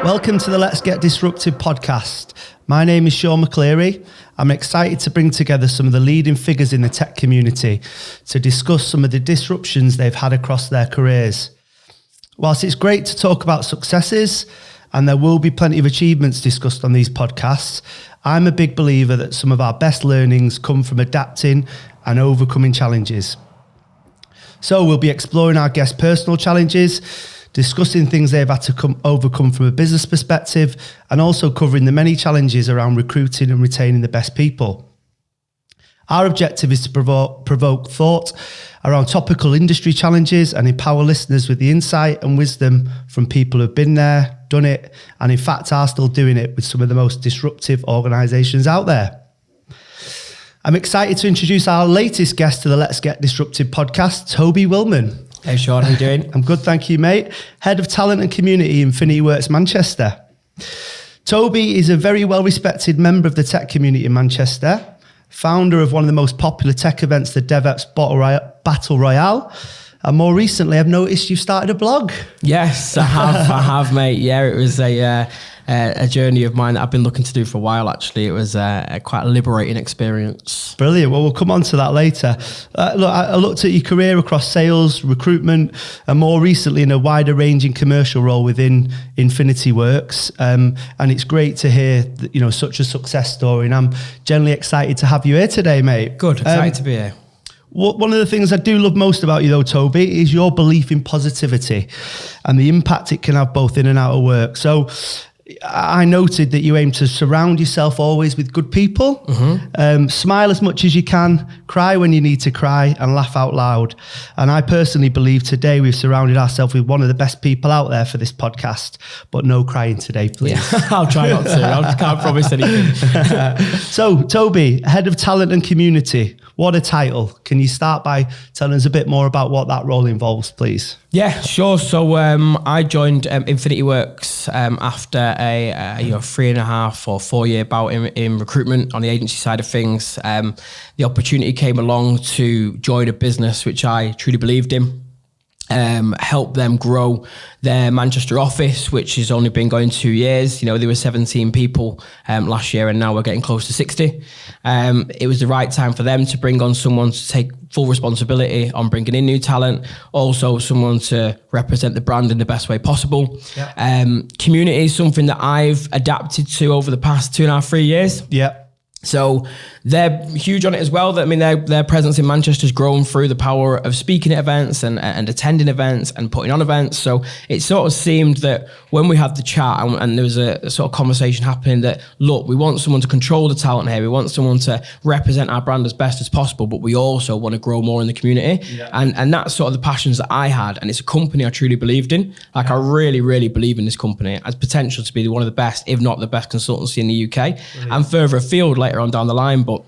Welcome to the Let's Get Disruptive podcast. My name is Sean McCleary. I'm excited to bring together some of the leading figures in the tech community to discuss some of the disruptions they've had across their careers. Whilst it's great to talk about successes, and there will be plenty of achievements discussed on these podcasts, I'm a big believer that some of our best learnings come from adapting and overcoming challenges. So we'll be exploring our guests' personal challenges, discussing things they've had to overcome from a business perspective, and also covering the many challenges around recruiting and retaining the best people. Our objective is to provoke thought around topical industry challenges and empower listeners with the insight and wisdom from people who've been there, done it, and in fact are still doing it with some of the most disruptive organisations out there. I'm excited to introduce our latest guest to the Let's Get Disruptive podcast, Toby Wilman. Hey Sean, how you doing? I'm good, thank you, mate. Head of Talent and Community, Infinity Works Manchester. Toby is a very well-respected member of the tech community in Manchester, founder of one of the most popular tech events, the DevOps Battle Royale. And more recently, I've noticed you've started a blog. Yes, I have, mate. Yeah, it was a journey of mine that I've been looking to do for a while, actually. It was quite a liberating experience. Brilliant. Well, we'll come on to that later. Look, I looked at your career across sales, recruitment, and more recently in a wider ranging commercial role within Infinity Works. And it's great to hear that, such a success story. And I'm generally excited to have you here today, mate. Good. Excited to be here. One of the things I do love most about you, though, Toby, is your belief in positivity and the impact it can have both in and out of work. So I noted that you aim to surround yourself always with good people, smile as much as you can, cry when you need to cry, and laugh out loud. And I personally believe today we've surrounded ourselves with one of the best people out there for this podcast, but no crying today, please. Yeah, I'll try not to. I can't promise anything. So, Toby, Head of Talent and Community, what a title. Can you start by telling us a bit more about what that role involves, please? Yeah, sure. So I joined Infinity Works after a 3.5 or 4 year bout in recruitment on the agency side of things. The opportunity came along to join a business which I truly believed in. Help them grow their Manchester office, which has only been going 2 years. There were 17 people last year, and now we're getting close to 60. It was the right time for them to bring on someone to take full responsibility on bringing in new talent, also someone to represent the brand in the best way possible. Yeah. Community is something that I've adapted to over the past 2.5-3 years. Yeah. So they're huge on it as well. Their presence in Manchester has grown through the power of speaking at events and attending events and putting on events. So it sort of seemed that when we had the chat and there was a sort of conversation happening that, look, we want someone to control the talent here. We want someone to represent our brand as best as possible, but we also want to grow more in the community. Yeah. And that's sort of the passions that I had. And it's a company I truly believed in. Like, I really, really believe in this company. It has potential to be one of the best, if not the best consultancy in the UK. Brilliant. And further afield later on down the line. But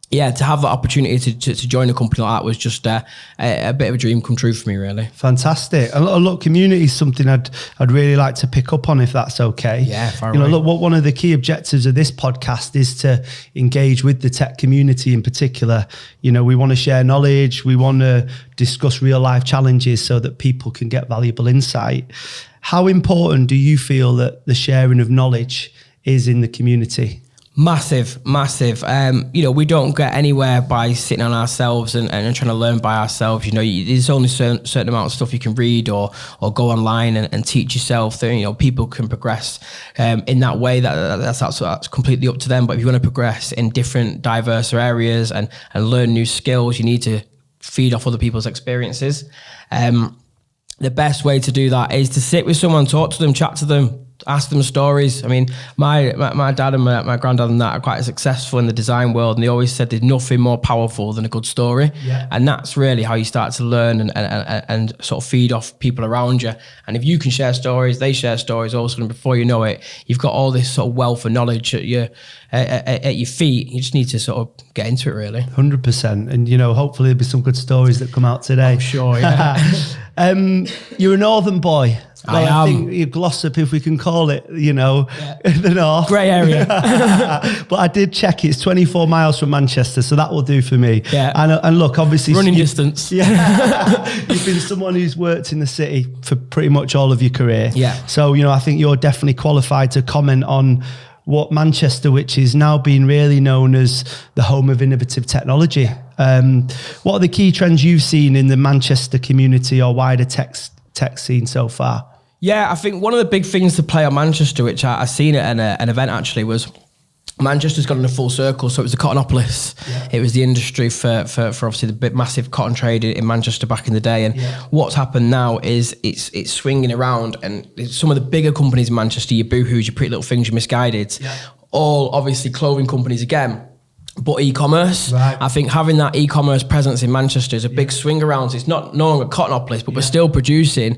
yeah, to have that opportunity to join a company like that was just a bit of a dream come true for me, really. Fantastic. And look, community is something I'd really like to pick up on, if that's okay. Yeah, far away. Look, one of the key objectives of this podcast is to engage with the tech community in particular. We want to share knowledge. We want to discuss real life challenges so that people can get valuable insight. How important do you feel that the sharing of knowledge is in the community? Massive. We don't get anywhere by sitting on ourselves and trying to learn by ourselves. There's only certain amount of stuff you can read or go online and teach yourself. People can progress in that way. That's completely up to them. But if you want to progress in different diverse areas and learn new skills, you need to feed off other people's experiences. The best way to do that is to sit with someone, talk to them, chat to them, ask them stories. I mean, my dad and my granddad and that are quite successful in the design world, and they always said there's nothing more powerful than a good story. Yeah. And that's really how you start to learn and sort of feed off people around you. And if you can share stories, they share stories, all of a sudden before you know it, you've got all this sort of wealth of knowledge at your feet. You just need to sort of get into it, really. 100%. And hopefully there'll be some good stories that come out today. I'm sure, yeah. You're a northern boy. I think you Glossop, if we can call it, in the north. Grey area. But I did check, it's 24 miles from Manchester, so that will do for me. Yeah. And look, obviously... Running distance. Yeah. You've been someone who's worked in the city for pretty much all of your career. Yeah. So, I think you're definitely qualified to comment on what Manchester, which is now being really known as the home of innovative technology. What are the key trends you've seen in the Manchester community or wider tech scene so far? Yeah, I think one of the big things to play on Manchester, which I seen at an event actually, was Manchester's gone in a full circle. So it was the Cottonopolis. Yeah. It was the industry for obviously the big massive cotton trade in Manchester back in the day. And what's happened now is it's swinging around, and some of the bigger companies in Manchester, your Boohoo's, your Pretty Little Things, your Misguided, all obviously clothing companies again. But e-commerce, right. I think having that e-commerce presence in Manchester is a big swing around. So it's no longer Cottonopolis, but we're still producing,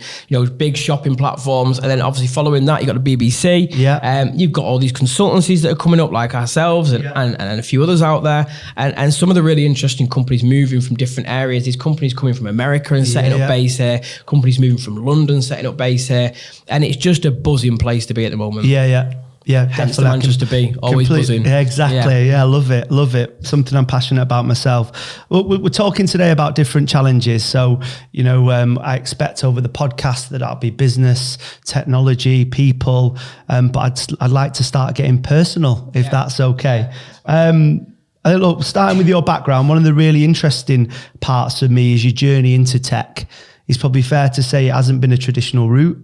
big shopping platforms. And then obviously following that, you've got the BBC. Yeah. You've got all these consultancies that are coming up like ourselves and a few others out there. And some of the really interesting companies moving from different areas. These companies coming from America and setting up base here. Companies moving from London, setting up base here. And it's just a buzzing place to be at the moment. Yeah, hence the Manchester be always buzzing. Yeah, exactly. Yeah, love it. Something I'm passionate about myself. We're talking today about different challenges. So, I expect over the podcast that that'll be business, technology, people. But I'd like to start getting personal, if that's okay. Look, starting with your background, one of the really interesting parts of me is your journey into tech. It's probably fair to say it hasn't been a traditional route.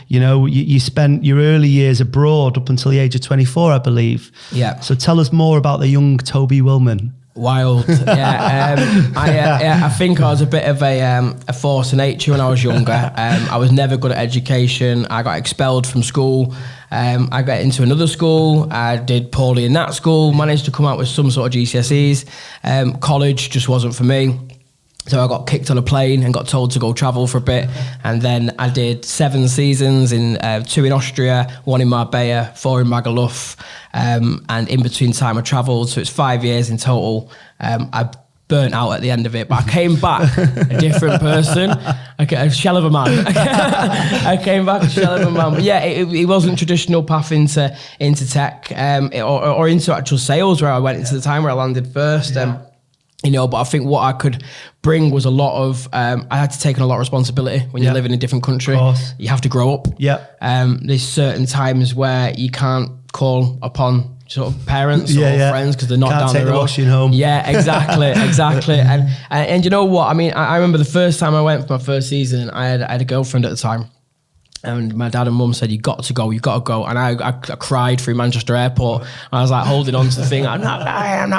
You spent your early years abroad up until the age of 24, I believe. Yeah. So tell us more about the young Toby Wilman. Wild. I think I was a bit of a force of nature when I was younger. I was never good at education. I got expelled from school. I got into another school. I did poorly in that school, managed to come out with some sort of GCSEs. College just wasn't for me. So I got kicked on a plane and got told to go travel for a bit. And then I did 7 seasons, 2 in Austria, 1 in Marbella, 4 in Magaluf. And in between time I travelled. So it's 5 years in total. I burnt out at the end of it, but I came back a different person, a shell of a man. I came back a shell of a man. But yeah, it wasn't traditional path into tech or into actual sales where I went into the time where I landed first. But I think what I could bring was a lot of, I had to take on a lot of responsibility when you live in a different country. You have to grow up. There's certain times where you can't call upon sort of parents or friends because they're not down the road. Can't take the washing home. Yeah, exactly. And you know what? I mean, I remember the first time I went for my first season, I had a girlfriend at the time. And my dad and mum said, you've got to go. And I cried through Manchester Airport. I was like holding on to the thing. I'm not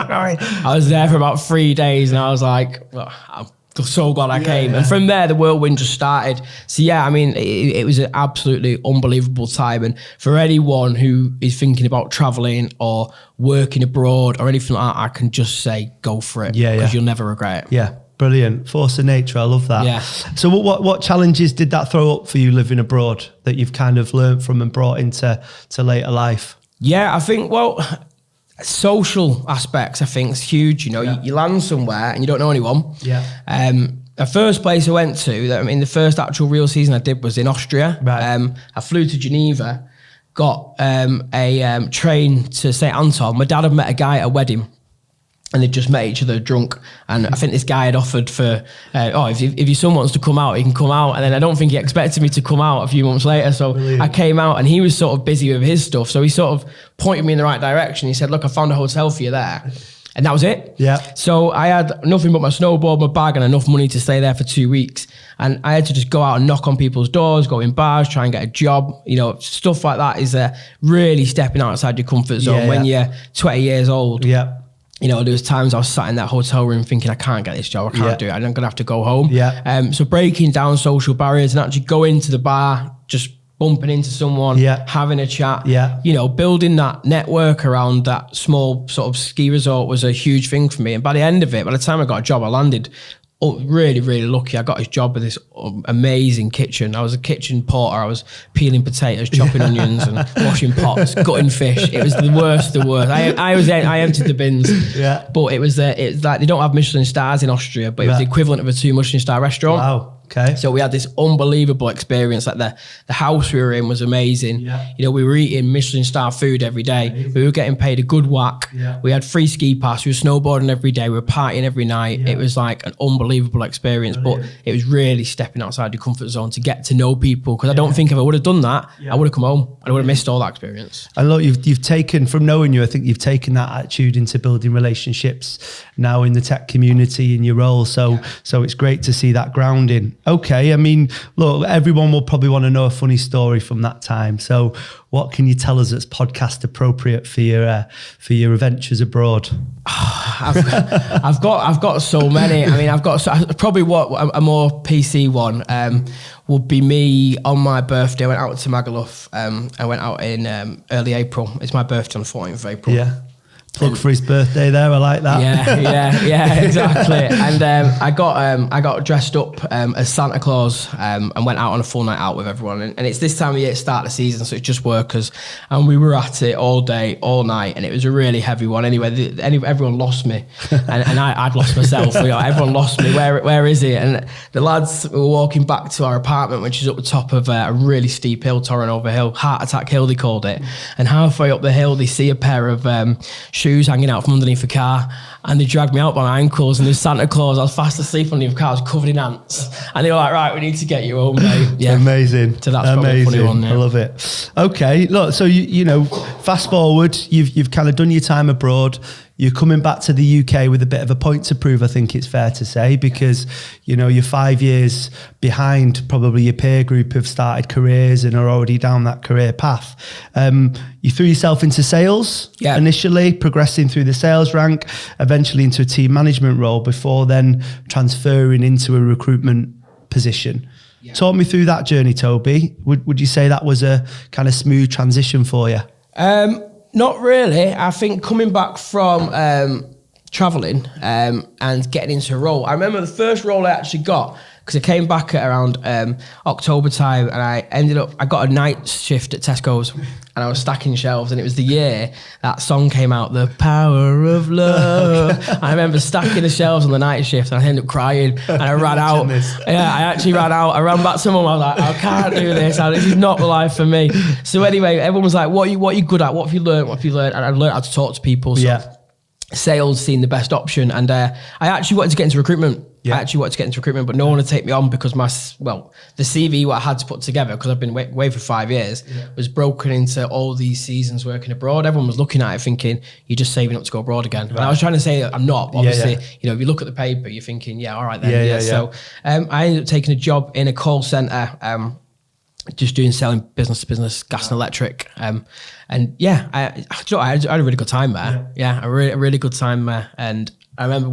going. I was there for about 3 days and I was like, well, I'm so glad I came. And from there, the whirlwind just started. So yeah, I mean, it was an absolutely unbelievable time. And for anyone who is thinking about traveling or working abroad or anything like that, I can just say, go for it. Because you'll never regret it. Yeah. Brilliant. Force of nature. I love that. Yeah. So what challenges did that throw up for you living abroad that you've kind of learned from and brought into later life? Yeah, I think, social aspects, I think is huge. You land somewhere and you don't know anyone. Yeah. The first place I went to, the first actual real season I did was in Austria. Right. I flew to Geneva, got a train to St. Anton. My dad had met a guy at a wedding. And they just met each other drunk. And I think this guy had offered for, if your son wants to come out, he can come out. And then I don't think he expected me to come out a few months later. So I came out and he was sort of busy with his stuff. So he sort of pointed me in the right direction. He said, look, I found a hotel for you there. And that was it. Yeah. So I had nothing but my snowboard, my bag, and enough money to stay there for 2 weeks. And I had to just go out and knock on people's doors, go in bars, try and get a job. Stuff like that is really stepping outside your comfort zone when you're 20 years old. Yeah. There was times I was sat in that hotel room thinking, I can't get this job, I can't do it, I'm going to have to go home. Yeah. So breaking down social barriers and actually going to the bar, just bumping into someone, having a chat, building that network around that small sort of ski resort was a huge thing for me. And by the end of it, by the time I got a job, I landed really, really lucky. I got his job with this amazing kitchen. I was a kitchen porter. I was peeling potatoes, chopping onions and washing pots, gutting fish. It was the worst. I emptied the bins. Yeah. But it was like they don't have Michelin stars in Austria, but it was the equivalent of a 2 Michelin star restaurant. Wow. Okay. So we had this unbelievable experience. Like the house we were in was amazing. Yeah. You know, we were eating Michelin star food every day. Amazing. We were getting paid a good whack. Yeah. We had free ski pass. We were snowboarding every day. We were partying every night. Yeah. It was like an unbelievable experience. Brilliant. But it was really stepping outside your comfort zone to get to know people. Because I don't think if I would have done that, I would have come home and I would have missed all that experience. And look, you've taken, from knowing you, I think you've taken that attitude into building relationships now in the tech community in your role. So it's great to see that grounding. Okay, I mean, look, everyone will probably want to know a funny story from that time. So what can you tell us that's podcast appropriate for your adventures abroad? I've got so many. I mean, I've got probably what a more PC one would be me on my birthday. I went out to Magaluf. I went out in early April. It's my birthday on the 14th of April. Yeah. Plug for his birthday there. I like that. Yeah, exactly. And I got dressed up as Santa Claus and went out on a full night out with everyone. And it's this time of year, start of the season, so it's just workers. And we were at it all day, all night, and it was a really heavy one. Anyway, everyone lost me, and I'd lost myself. You know, everyone lost me. Where is he? And the lads were walking back to our apartment, which is up the top of a really steep hill, Torrenover Hill, Heart Attack Hill they called it. And halfway up the hill, they see a pair of shoes hanging out from underneath the car, and they dragged me out by my ankles, and there's Santa Claus. I was fast asleep underneath the car. I was covered in ants, and they were like, right, we need to get you home, mate. Yeah. Amazing. So that's probably a funny one. Yeah. I love it. Okay, look, so you know, fast forward, you've kind of done your time abroad. You're coming back to the UK with a bit of a point to prove, I think it's fair to say, because, you know, you're 5 years behind probably your peer group have started careers and are already down that career path. You threw yourself into sales initially, progressing through the sales rank, eventually into a team management role before then transferring into a recruitment position. Yeah. Talk me through that journey, Toby. Would you say that was a kind of smooth transition for you? Not really. I think coming back from traveling and getting into a role, I remember the first role I actually got, because I came back at around October time, and I got a night shift at Tesco's, and I was stacking shelves, and it was the year that song came out, The Power of Love. I remember stacking the shelves on the night shift, and I ended up crying, and I ran out. Yeah, I actually ran out. I ran back to mum. I was like, I can't do this. This is not the life for me. So anyway, everyone was like, what are you good at? What have you learned? And I learned how to talk to people. So sales seemed the best option, and I actually wanted to get into recruitment. Yeah. I actually wanted to get into recruitment, but no one would take me on because the CV what I had to put together, because I've been away for 5 years, was broken into all these seasons working abroad. Everyone was looking at it thinking, you're just saving up to go abroad again. Right. And I was trying to say that I'm not. Obviously, you know, if you look at the paper, you're thinking, yeah, all right then. So I ended up taking a job in a call center, just selling business to business, gas and electric. And yeah, I had a really good time there. Yeah, a really good time there. And I remember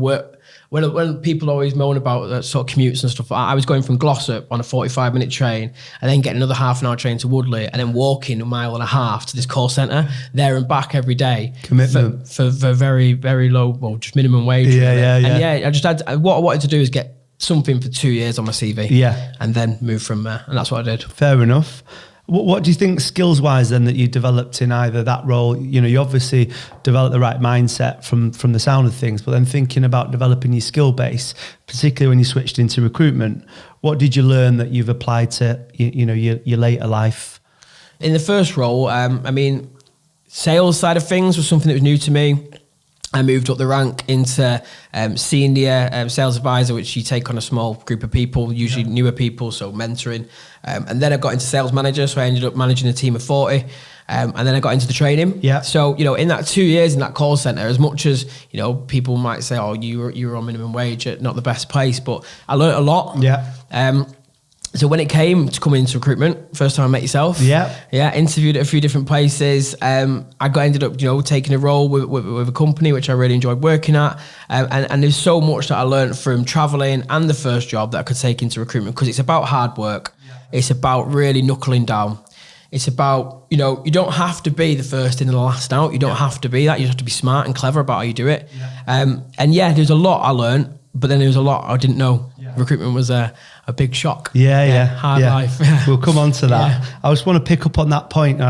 when people always moan about sort of commutes and stuff, I was going from Glossop on a 45-minute train and then getting another half an hour train to Woodley and then walking 1.5 miles to this call centre there and back every day. Commitment. For very, very low, just minimum wage. And I just had, what I wanted to do is get something for 2 years on my CV. Yeah. And then move from there. And that's what I did. Fair enough. What do you think skills-wise then that you developed in either that role? You know, you obviously developed the right mindset from the sound of things, but then thinking about developing your skill base, particularly when you switched into recruitment, what did you learn that you've applied to, your later life? In the first role, sales side of things was something that was new to me. I moved up the rank into senior sales advisor, which you take on a small group of people, usually newer people, so mentoring. And then I got into sales manager, so I ended up managing a team of 40. And then I got into the training. Yeah. So, in that 2 years in that call center, as much as, people might say, oh, you were on minimum wage at not the best place, but I learned a lot. Yeah. So when it came to coming into recruitment, first time I met yourself, interviewed at a few different places. I ended up, taking a role with a company which I really enjoyed working at, and there's so much that I learned from traveling and the first job that I could take into recruitment, because it's about hard work. It's about really knuckling down. It's about, you don't have to be the first in and the last out. You don't have to be that. You have to be smart and clever about how you do it. There's a lot I learned, but then there was a lot I didn't know. Recruitment was a a big shock. Hard life. We'll come on to that. I just want to pick up on that point.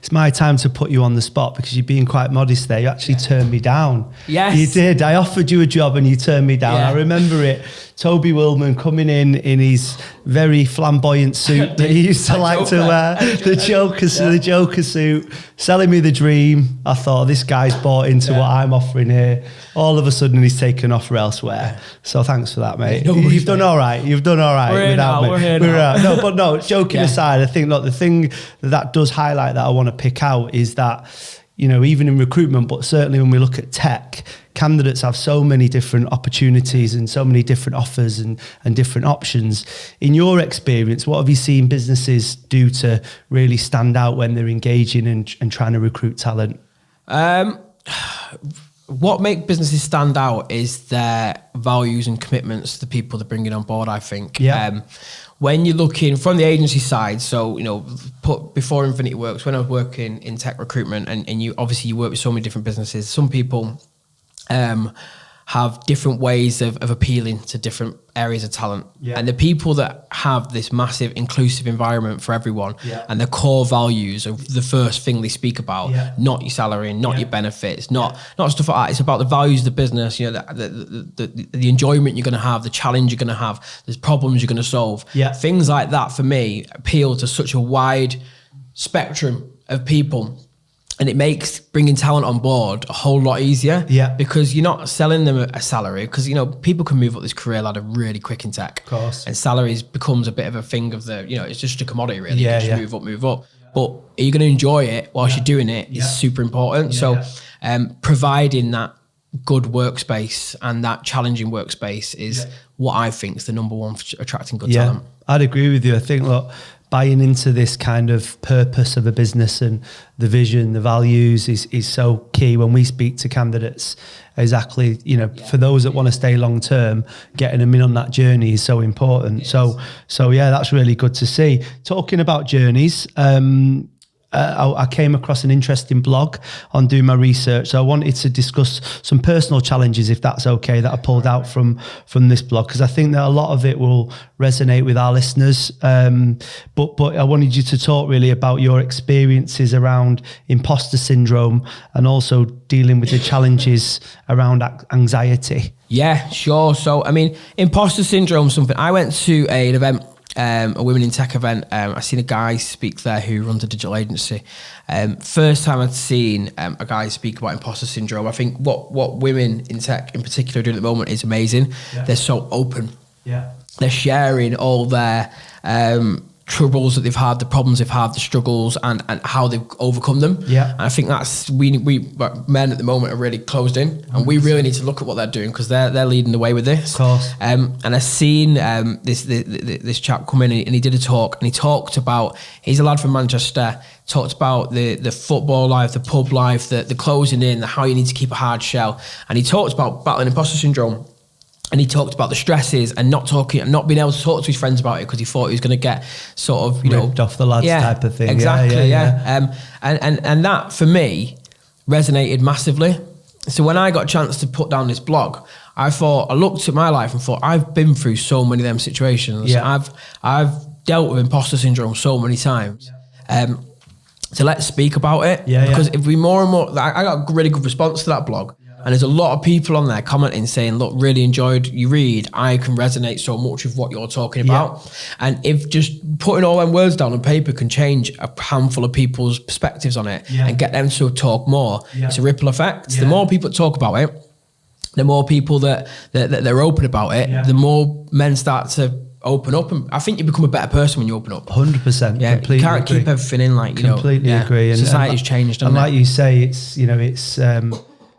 It's my time to put you on the spot because you're being quite modest there. You actually turned me down. Yes. You did. I offered you a job and you turned me down. I remember it. Toby Wilman coming in his very flamboyant suit that he used to like to wear, the Joker suit, selling me the dream. I thought, this guy's bought into what I'm offering here. All of a sudden, he's taken off for elsewhere. So thanks for that, mate. You've done all right. You've done all right without me. We're here now. No, joking aside, I think, look, the thing that does highlight that I want to pick out is that, you know, even in recruitment, but certainly when we look at tech, candidates have so many different opportunities and so many different offers and different options. In your experience, what have you seen businesses do to really stand out when they're engaging and trying to recruit talent? What make businesses stand out is their values and commitments to the people they're bringing on board, I think. When you're looking from the agency side, so, you know, before Infinity Works, when I was working in tech recruitment, and you obviously you work with so many different businesses, some people have different ways of appealing to different areas of talent. And the people that have this massive inclusive environment for everyone and the core values of the first thing they speak about, not your salary, not your benefits, not stuff like that. It's about the values of the business, you know, the enjoyment you're going to have, the challenge you're going to have, there's problems you're going to solve. Things like that for me appeal to such a wide spectrum of people. And it makes bringing talent on board a whole lot easier because you're not selling them a salary, because, you know, people can move up this career ladder really quick in tech. Of course. And salaries becomes a bit of a thing of the, you know, it's just a commodity really. You can just move up. But are you going to enjoy it whilst you're doing it is super important. So providing that good workspace and that challenging workspace is what I think is the number one for attracting good talent. I'd agree with you. I think, look, buying into this kind of purpose of a business and the vision, the values is so key when we speak to candidates. Exactly, you know, for those that want to stay long term, getting them in on that journey is so important. So yeah, that's really good to see. Talking about journeys, I came across an interesting blog on doing my research. So I wanted to discuss some personal challenges, if that's okay, that I pulled out from this blog, because I think that a lot of it will resonate with our listeners. But I wanted you to talk really about your experiences around imposter syndrome and also dealing with the challenges around anxiety. Yeah, sure. So, I mean, imposter syndrome is something. I went to an event, a Women in Tech event. I seen a guy speak there who runs a digital agency. First time I'd seen a guy speak about imposter syndrome. I think what women in tech in particular do at the moment is amazing. They're so open. They're sharing all their troubles that they've had, the problems they've had, the struggles, and how they've overcome them. And I think that's we men at the moment are really closed in, and we really need to look at what they're doing, because they're leading the way with this. Of course. And I seen this chap come in and he did a talk, and he talked about, he's a lad from Manchester, talked about the football life, the pub life, the closing in, how you need to keep a hard shell, and he talked about battling imposter syndrome. And he talked about the stresses and not being able to talk to his friends about it because he thought he was going to get sort of, ripped off the lads type of thing. Exactly, And that for me resonated massively. So when I got a chance to put down this blog, I looked at my life and thought, I've been through so many of them situations. I've dealt with imposter syndrome so many times. So let's speak about it, because if we more and more, I got a really good response to that blog. And there's a lot of people on there commenting saying, look, really enjoyed you read. I can resonate so much with what you're talking about. And if just putting all them words down on paper can change a handful of people's perspectives on it and get them to talk more, it's a ripple effect. The more people that talk about it, the more people that they're open about it, the more men start to open up. And I think you become a better person when you open up. 100%. Yeah, completely you can't agree. keep everything in, like, you completely know. Agree. And society's changed, and hasn't it? like you say, it's, you know, it's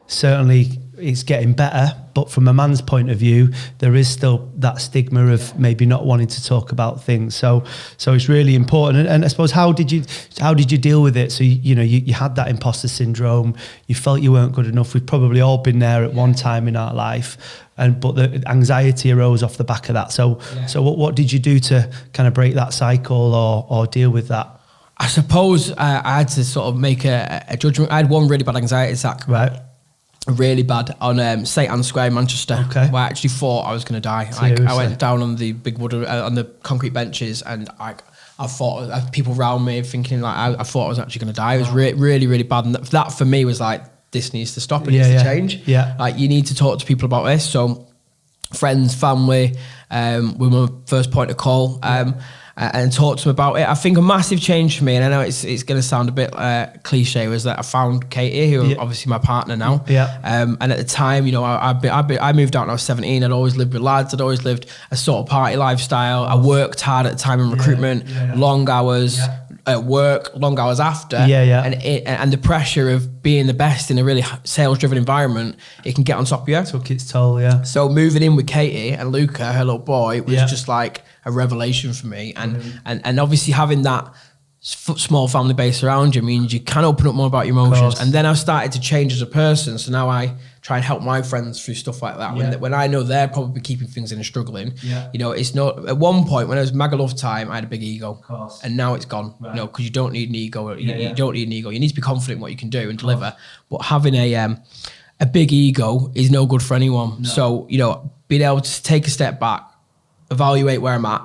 certainly it's getting better, but from a man's point of view, there is still that stigma of maybe not wanting to talk about things. So it's really important. And I suppose, how did you deal with it? So you had that imposter syndrome. You felt you weren't good enough. We've probably all been there at one time in our life, but the anxiety arose off the back of that. So what did you do to kind of break that cycle or deal with that? I suppose I had to sort of make a judgment. I had one really bad anxiety attack. Right. really bad on St Anne's Square in Manchester. Okay. Where I actually thought I was going to die. I went down on the big wood on the concrete benches, and I thought people around me thinking like I thought I was actually going to die. It was really, really bad, and that for me was like, this needs to stop. It needs to change. Yeah, like you need to talk to people about this. So friends, family, were my first point of call. And talk to them about it. I think a massive change for me, and I know it's going to sound a bit cliche, was that I found Katie, who obviously my partner now. Yeah. And at the time, you know, I moved out when I was 17. I'd always lived with lads. I'd always lived a sort of party lifestyle. I worked hard at the time in recruitment, long hours at work, long hours after. And the pressure of being the best in a really sales-driven environment, it can get on top of you. Took its toll, yeah. So moving in with Katie and Luca, her little boy, was just like a revelation for me, and obviously having that small family base around you means you can open up more about your emotions. And then I've started to change as a person, so now I try and help my friends through stuff like that. When I know they're probably keeping things in and struggling, you know, it's not. At one point when it was mega love time, I had a big ego, and now it's gone. You know, because you don't need an ego. You don't need an ego. You need to be confident in what you can do and deliver. But having a big ego is no good for anyone. No. So you know, being able to take a step back, evaluate where I'm at,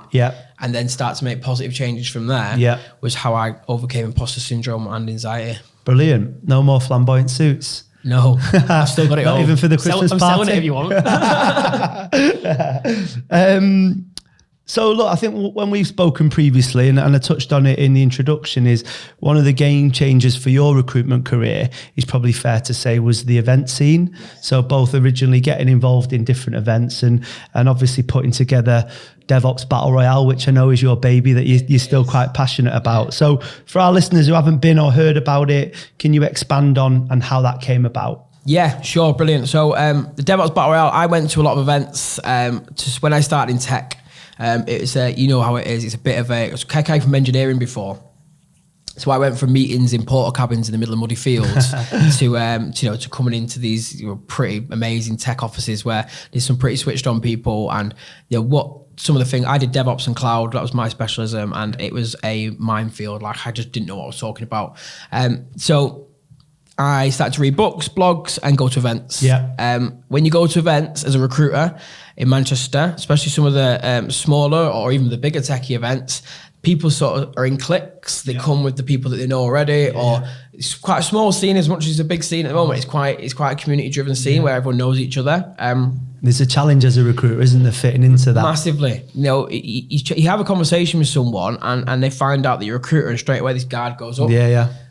and then start to make positive changes from there, was how I overcame imposter syndrome and anxiety. Brilliant. No more flamboyant suits. No, I've still got it. Not even for the Christmas party. I'm selling it if you want. So look, I think when we've spoken previously, and I touched on it in the introduction, is one of the game changers for your recruitment career is probably fair to say was the event scene. So both originally getting involved in different events and obviously putting together DevOps Battle Royale, which I know is your baby that you're still quite passionate about. So for our listeners who haven't been or heard about it, can you expand on how that came about? Yeah, sure, brilliant. So the DevOps Battle Royale, I went to a lot of events just when I started in tech. It's you know how it is. It's a bit of I came from engineering before, so I went from meetings in porta cabins in the middle of muddy fields to coming into these pretty amazing tech offices where there's some pretty switched on people, and some of the things I did DevOps and cloud, that was my specialism, and it was a minefield. Like I just didn't know what I was talking about. So I started to read books, blogs, and go to events. When you go to events as a recruiter in Manchester, especially some of the smaller or even the bigger techie events, people sort of are in cliques. They come with the people that they know already, or it's quite a small scene as much as it's a big scene at the moment. It's quite a community-driven scene where everyone knows each other. There's a challenge as a recruiter, isn't there, fitting into that? Massively. You know, you have a conversation with someone and they find out that you're a recruiter, and straight away this guard goes up.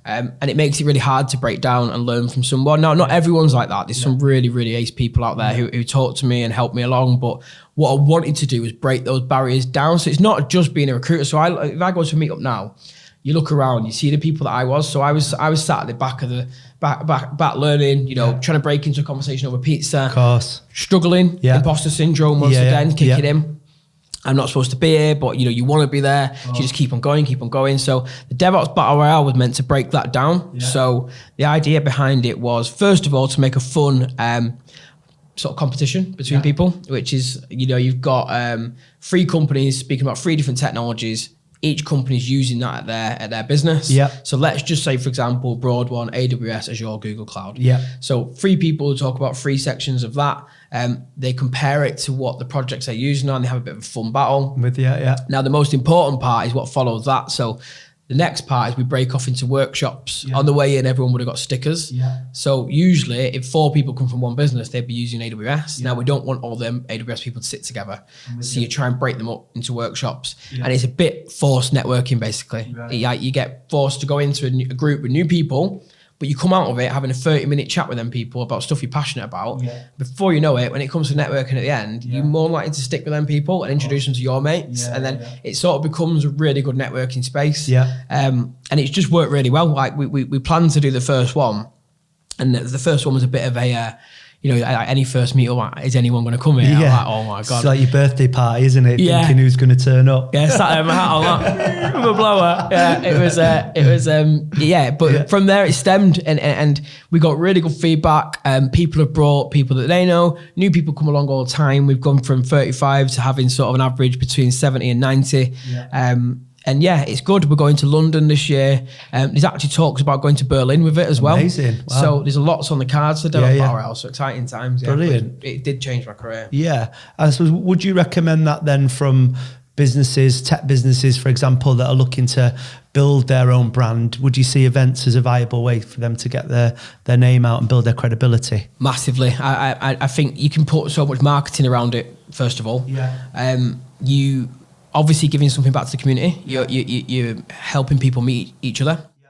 And it makes it really hard to break down and learn from someone. Now, not everyone's like that. There's some really, really ace people out there who talk to me and help me along. But what I wanted to do was break those barriers down. So it's not just being a recruiter. So if I go to a meetup now, you look around, you see the people that I was. So I was sat at the back of the back learning, trying to break into a conversation over pizza. Of course. Struggling, imposter syndrome once again, kicking in. I'm not supposed to be here, but you want to be there. So you just keep on going. So the DevOps Battle Royale was meant to break that down. So the idea behind it was, first of all, to make a fun sort of competition between people, which is, you've got 3 companies speaking about 3 different technologies. Each company's using that at their business. So let's just say, for example, broad one, AWS, Azure, Google Cloud. So 3 people talk about 3 sections of that. They compare it to what the projects they're using on. They have a bit of a fun battle. Now, the most important part is what follows that. So the next part is we break off into workshops. On the way in, everyone would have got stickers. So usually, if 4 people come from one business, they'd be using AWS. Now, we don't want all them AWS people to sit together. So you try and break them up into workshops. And it's a bit forced networking, basically. You get forced to go into a group with new people, but you come out of it having a 30-minute chat with them people about stuff you're passionate about. Before you know it, when it comes to networking at the end, you're more likely to stick with them people and introduce them to your mates. And then it sort of becomes a really good networking space. And it's just worked really well. Like we planned to do the first one, and the first one was a bit of a, any first meetup, is anyone going to come here? I'm like, oh my God. It's like your birthday party, isn't it? Thinking who's going to turn up. Sat there with my hat on, with a blower. But from there it stemmed, and we got really good feedback. People have brought people that they know. New people come along all the time. We've gone from 35 to having sort of an average between 70 and 90. And yeah, it's good. We're going to London this year. There's actually talks about going to Berlin with it as well. Amazing. Wow. So there's lots on the cards for DevOps Battle Royale. So exciting times. Yeah. Brilliant. It did change my career. Yeah. I suppose, would you recommend that then from businesses, tech businesses, for example, that are looking to build their own brand? Would you see events as a viable way for them to get their name out and build their credibility? Massively. I think you can put so much marketing around it, first of all. Yeah. You obviously giving something back to the community. You're helping people meet each other. Yeah.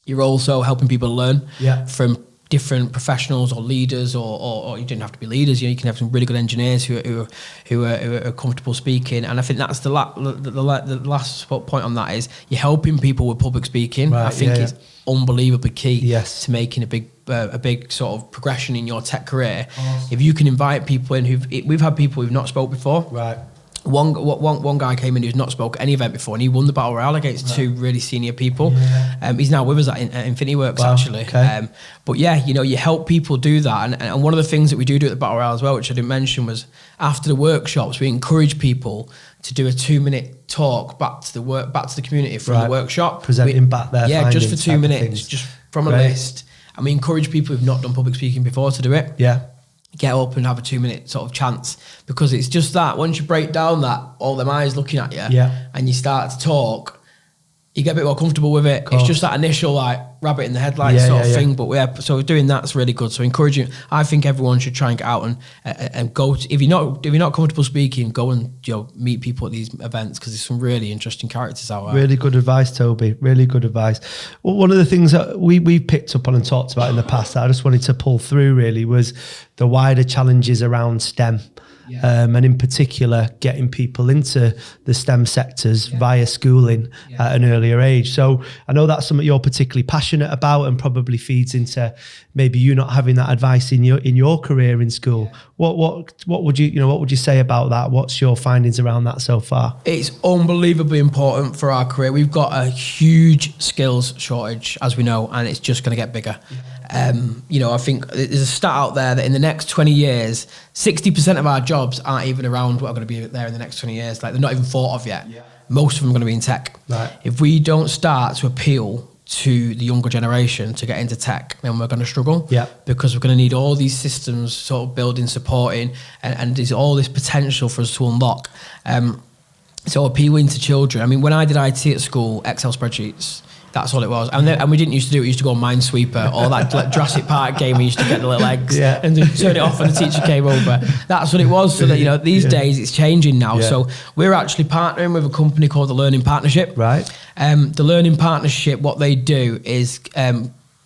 You're also helping people learn from different professionals or leaders, or you didn't have to be leaders. You can have some really good engineers who are comfortable speaking. And I think that's the last point on that is you're helping people with public speaking. Right, I think it's unbelievably key to making a big sort of progression in your tech career. Awesome. If you can invite people in we've had people who've not spoke before. Right. One guy came in who's not spoke at any event before, and he won the Battle Royale against two really senior people. Yeah. He's now with us at Infinity Works, actually. Okay. But yeah, you help people do that. And one of the things that we do at the Battle Royale as well, which I didn't mention, was after the workshops, we encourage people to do a 2-minute talk back to the community from the workshop. Presenting back their findings, just for 2 minutes, just from a list. And we encourage people who've not done public speaking before to do it. Yeah. Get up and have a 2-minute sort of chance, because it's just that once you break down that all them eyes looking at you and you start to talk, you get a bit more comfortable with it. It's just that initial like rabbit in the headlights sort of thing. But so doing that's really good. So encouraging, I think everyone should try and get out and go to, if you're not comfortable speaking, go and meet people at these events, because there's some really interesting characters out there. Really good advice, Toby. Really good advice. Well, one of the things that we picked up on and talked about in the past that I just wanted to pull through really was the wider challenges around STEM. And in particular, getting people into the STEM sectors via schooling at an earlier age. So I know that's something you're particularly passionate about, and probably feeds into maybe you not having that advice in your career in school. What would you say about that? What's your findings around that so far? It's unbelievably important for our career. We've got a huge skills shortage, as we know, and it's just going to get bigger. I think there's a stat out there that in the next 20 years, 60% of our jobs aren't even around what are going to be there in the next 20 years. Like, they're not even thought of yet. Yeah. Most of them are going to be in tech. Right. If we don't start to appeal to the younger generation to get into tech, then we're going to struggle. Yeah. Because we're going to need all these systems sort of building, supporting, and there's all this potential for us to unlock. So appealing to children. I mean, when I did IT at school, Excel spreadsheets, that's all it was. And we didn't used to do it. We used to go on Minesweeper or that like Jurassic Park game. We used to get the little eggs and turn it off when the teacher came over. That's what it was. So that, these days it's changing now. Yeah. So we're actually partnering with a company called the Learning Partnership. Right. The Learning Partnership, what they do is,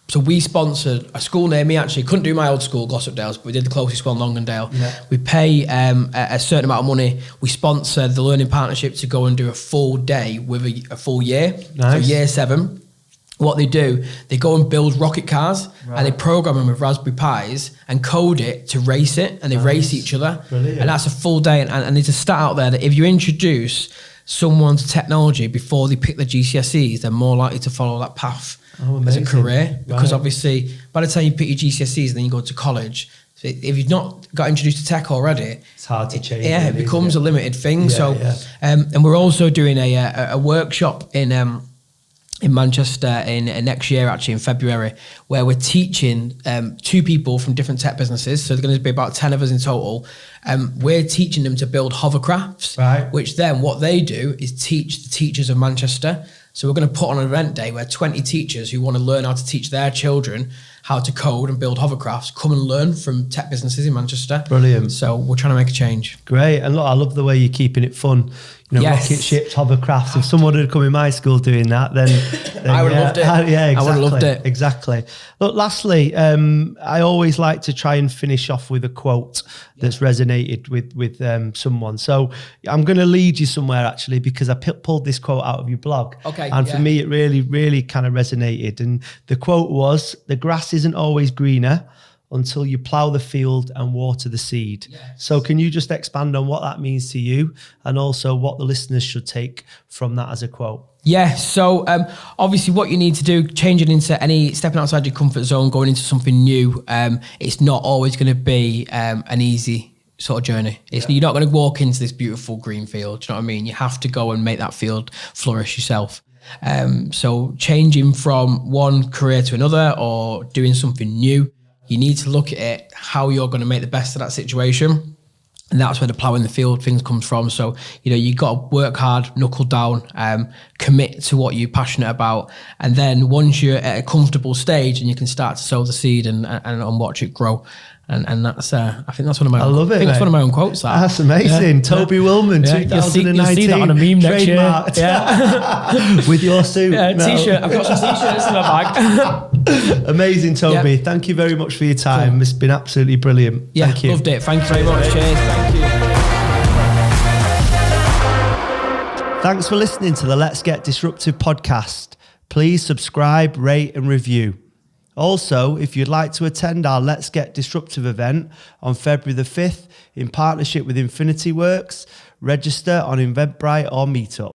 so we sponsored a school near me, actually. Couldn't do my old school, Glossopdale's, but we did the closest one, Longdale. Yeah. We pay a certain amount of money. We sponsor the Learning Partnership to go and do a full day with a full year. Nice. So year 7. What they do, they go and build rocket cars, and they program them with Raspberry Pis and code it to race it, and they race each other. Brilliant. And that's a full day. And there's a stat out there that if you introduce someone to technology before they pick their GCSEs, they're more likely to follow that path as a career. Because obviously, by the time you pick your GCSEs and then you go to college, if you've not got introduced to tech already, it's hard to change. Yeah, it becomes a limited thing. And we're also doing a workshop in Manchester in next year, actually in February, where we're teaching 2 people from different tech businesses. So there's going to be about 10 of us in total. We're teaching them to build hovercrafts, which then what they do is teach the teachers of Manchester. So we're going to put on an event day where 20 teachers who want to learn how to teach their children how to code and build hovercrafts come and learn from tech businesses in Manchester. Brilliant. So we're trying to make a change. Great. And look, I love the way you're keeping it fun. Rocket ships, hovercrafts. If someone had come in my school doing that, then I would have loved it. Yeah, exactly. I would have loved it. Exactly. Look, lastly, I always like to try and finish off with a quote that's resonated with someone. So I'm going to lead you somewhere, actually, because I pulled this quote out of your blog. Okay. And for me, it really, really kind of resonated. And the quote was, "The grass isn't always greener until you plough the field and water the seed." Yes. So can you just expand on what that means to you, and also what the listeners should take from that as a quote? Yeah, so obviously what you need to do, changing into stepping outside your comfort zone, going into something new, it's not always going to be an easy sort of journey. You're not going to walk into this beautiful green field. Do you know what I mean? You have to go and make that field flourish yourself. So changing from one career to another or doing something new, you need to look at it, how you're going to make the best of that situation. And that's where the plough in the field things comes from. So, you got to work hard, knuckle down, commit to what you're passionate about. And then once you're at a comfortable stage, and you can start to sow the seed and watch it grow. And that's, I think that's one of my, I love it, that's one of my own quotes. That's amazing. Toby Wilman, 2019. You'll see that on a meme next year. Yeah. With your suit. T-shirt. I've got some T-shirts in my bag. Amazing, Toby. Yeah. Thank you very much for your time. Cool. It's been absolutely brilliant. Yeah, Thank you. Loved it. Thank you very much. Cheers. Thank you. Thanks for listening to the Let's Get Disruptive podcast. Please subscribe, rate and review. Also, if you'd like to attend our Let's Get Disruptive event on February the 5th in partnership with Infinity Works, register on Eventbrite or Meetup.